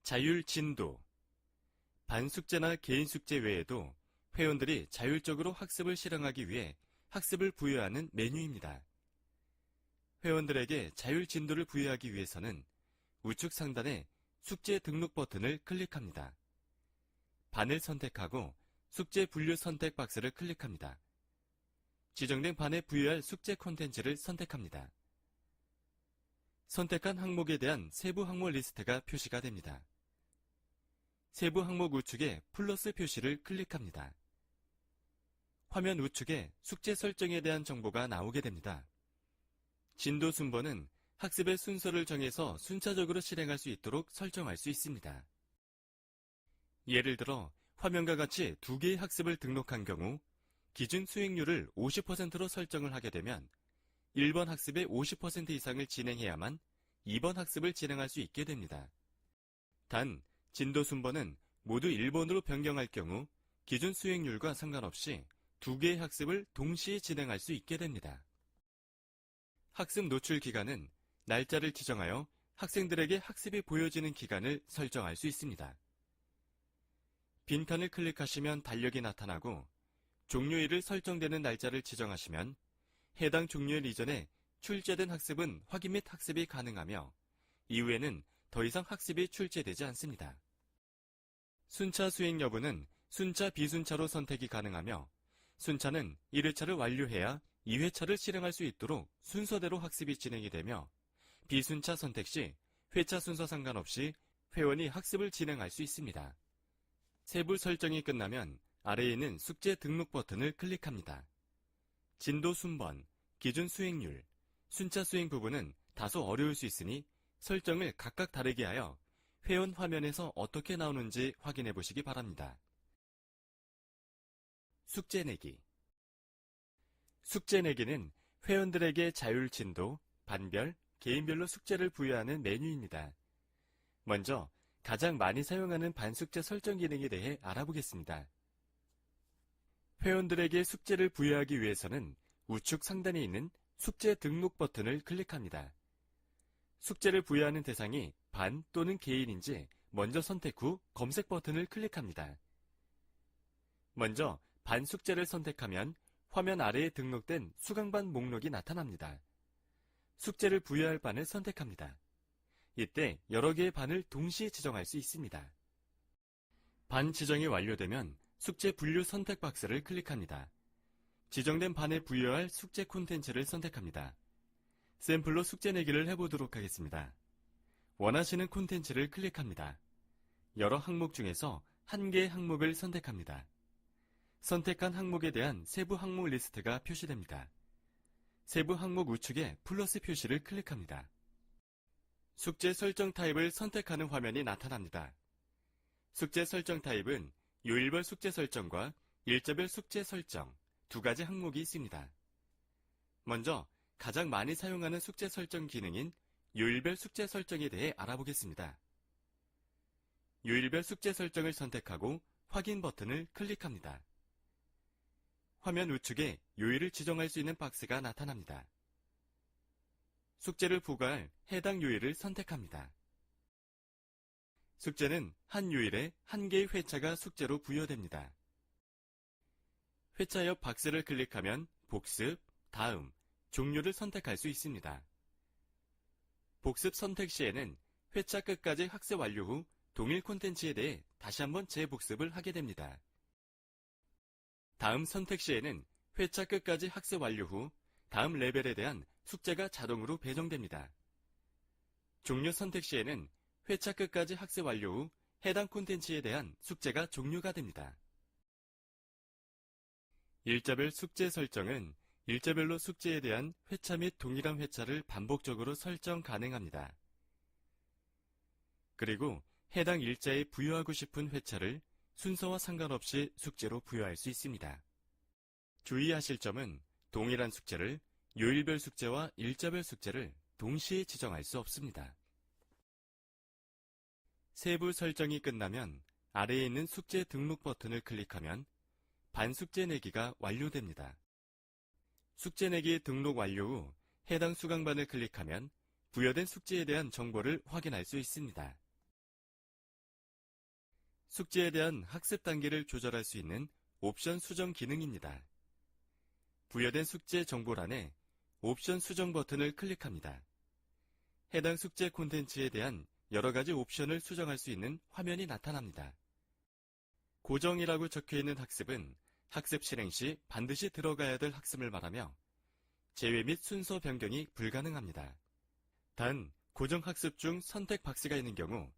자율 진도. 반숙제나 개인 숙제 외에도 회원들이 자율적으로 학습을 실행하기 위해 학습을 부여하는 메뉴입니다. 회원들에게 자율 진도를 부여하기 위해서는 우측 상단의 숙제 등록 버튼을 클릭합니다. 반을 선택하고 숙제 분류 선택 박스를 클릭합니다. 지정된 반에 부여할 숙제 콘텐츠를 선택합니다. 선택한 항목에 대한 세부 항목 리스트가 표시가 됩니다. 세부 항목 우측에 플러스 표시를 클릭합니다. 화면 우측에 숙제 설정에 대한 정보가 나오게 됩니다. 진도 순번은 학습의 순서를 정해서 순차적으로 실행할 수 있도록 설정할 수 있습니다. 예를 들어 화면과 같이 두 개의 학습을 등록한 경우 기준 수익률을 50%로 설정을 하게 되면 1번 학습의 50% 이상을 진행해야만 2번 학습을 진행할 수 있게 됩니다. 단, 진도 순번은 모두 1번으로 변경할 경우 기준 수익률과 상관없이 두 개의 학습을 동시에 진행할 수 있게 됩니다. 학습 노출 기간은 날짜를 지정하여 학생들에게 학습이 보여지는 기간을 설정할 수 있습니다. 빈칸을 클릭하시면 달력이 나타나고 종료일을 설정되는 날짜를 지정하시면 해당 종료일 이전에 출제된 학습은 확인 및 학습이 가능하며 이후에는 더 이상 학습이 출제되지 않습니다. 순차 수행 여부는 순차 비순차로 선택이 가능하며 순차는 1회차를 완료해야 2회차를 실행할 수 있도록 순서대로 학습이 진행이 되며 비순차 선택 시 회차 순서 상관없이 회원이 학습을 진행할 수 있습니다. 세부 설정이 끝나면 아래에 있는 숙제 등록 버튼을 클릭합니다. 진도 순번, 기준 수행률, 순차 수행 부분은 다소 어려울 수 있으니 설정을 각각 다르게 하여 회원 화면에서 어떻게 나오는지 확인해 보시기 바랍니다. 숙제 내기. 숙제 내기는 회원들에게 자율 진도, 반별, 개인별로 숙제를 부여하는 메뉴입니다. 먼저 가장 많이 사용하는 반숙제 설정 기능에 대해 알아보겠습니다. 회원들에게 숙제를 부여하기 위해서는 우측 상단에 있는 숙제 등록 버튼을 클릭합니다. 숙제를 부여하는 대상이 반 또는 개인인지 먼저 선택 후 검색 버튼을 클릭합니다. 먼저 반 숙제를 선택하면 화면 아래에 등록된 수강반 목록이 나타납니다. 숙제를 부여할 반을 선택합니다. 이때 여러 개의 반을 동시에 지정할 수 있습니다. 반 지정이 완료되면 숙제 분류 선택 박스를 클릭합니다. 지정된 반에 부여할 숙제 콘텐츠를 선택합니다. 샘플로 숙제 내기를 해보도록 하겠습니다. 원하시는 콘텐츠를 클릭합니다. 여러 항목 중에서 한 개의 항목을 선택합니다. 선택한 항목에 대한 세부 항목 리스트가 표시됩니다. 세부 항목 우측에 플러스 표시를 클릭합니다. 숙제 설정 타입을 선택하는 화면이 나타납니다. 숙제 설정 타입은 요일별 숙제 설정과 일자별 숙제 설정 두 가지 항목이 있습니다. 먼저 가장 많이 사용하는 숙제 설정 기능인 요일별 숙제 설정에 대해 알아보겠습니다. 요일별 숙제 설정을 선택하고 확인 버튼을 클릭합니다. 화면 우측에 요일을 지정할 수 있는 박스가 나타납니다. 숙제를 부과할 해당 요일을 선택합니다. 숙제는 한 요일에 한 개의 회차가 숙제로 부여됩니다. 회차 옆 박스를 클릭하면 복습, 다음, 종료를 선택할 수 있습니다. 복습 선택 시에는 회차 끝까지 학습 완료 후 동일 콘텐츠에 대해 다시 한번 재복습을 하게 됩니다. 다음 선택 시에는 회차 끝까지 학습 완료 후 다음 레벨에 대한 숙제가 자동으로 배정됩니다. 종료 선택 시에는 회차 끝까지 학습 완료 후 해당 콘텐츠에 대한 숙제가 종료가 됩니다. 일자별 숙제 설정은 일자별로 숙제에 대한 회차 및 동일한 회차를 반복적으로 설정 가능합니다. 그리고 해당 일자에 부여하고 싶은 회차를 순서와 상관없이 숙제로 부여할 수 있습니다. 주의하실 점은 동일한 숙제를 요일별 숙제와 일자별 숙제를 동시에 지정할 수 없습니다. 세부 설정이 끝나면 아래에 있는 숙제 등록 버튼을 클릭하면 반숙제 내기가 완료됩니다. 숙제 내기 등록 완료 후 해당 수강반을 클릭하면 부여된 숙제에 대한 정보를 확인할 수 있습니다. 숙제에 대한 학습 단계를 조절할 수 있는 옵션 수정 기능입니다. 부여된 숙제 정보란에 옵션 수정 버튼을 클릭합니다. 해당 숙제 콘텐츠에 대한 여러 가지 옵션을 수정할 수 있는 화면이 나타납니다. 고정이라고 적혀있는 학습은 학습 실행 시 반드시 들어가야 될 학습을 말하며 제외 및 순서 변경이 불가능합니다. 단, 고정학습 중 선택 박스가 있는 경우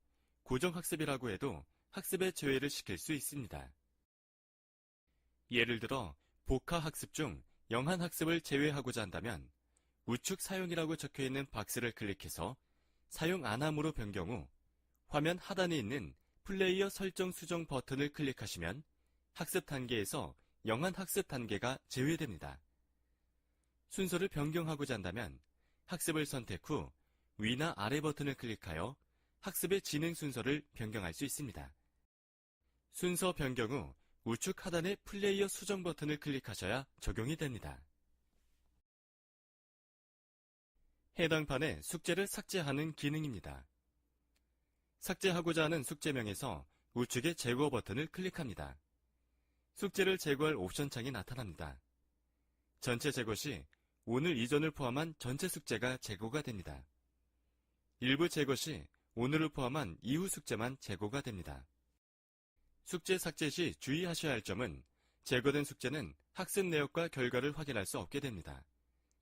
고정학습이라고 해도 학습에 제외를 시킬 수 있습니다. 예를 들어 복화학습 중 영한학습을 제외하고자 한다면 우측 사용이라고 적혀있는 박스를 클릭해서 사용 안함으로 변경 후 화면 하단에 있는 플레이어 설정 수정 버튼을 클릭하시면 학습 단계에서 영한학습 단계가 제외됩니다. 순서를 변경하고자 한다면 학습을 선택 후 위나 아래 버튼을 클릭하여 학습의 진행 순서를 변경할 수 있습니다. 순서 변경 후 우측 하단의 플레이어 수정 버튼을 클릭하셔야 적용이 됩니다. 해당 판의 숙제를 삭제하는 기능입니다. 삭제하고자 하는 숙제명에서 우측의 제거 버튼을 클릭합니다. 숙제를 제거할 옵션 창이 나타납니다. 전체 제거 시 오늘 이전을 포함한 전체 숙제가 제거가 됩니다. 일부 제거 시 오늘을 포함한 이후 숙제만 제거가 됩니다. 숙제 삭제 시 주의하셔야 할 점은 제거된 숙제는 학습 내역과 결과를 확인할 수 없게 됩니다.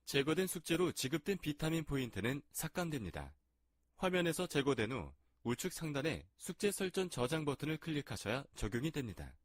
제거된 숙제로 지급된 비타민 포인트는 삭감됩니다. 화면에서 제거된 후 우측 상단에 숙제 설정 저장 버튼을 클릭하셔야 적용이 됩니다.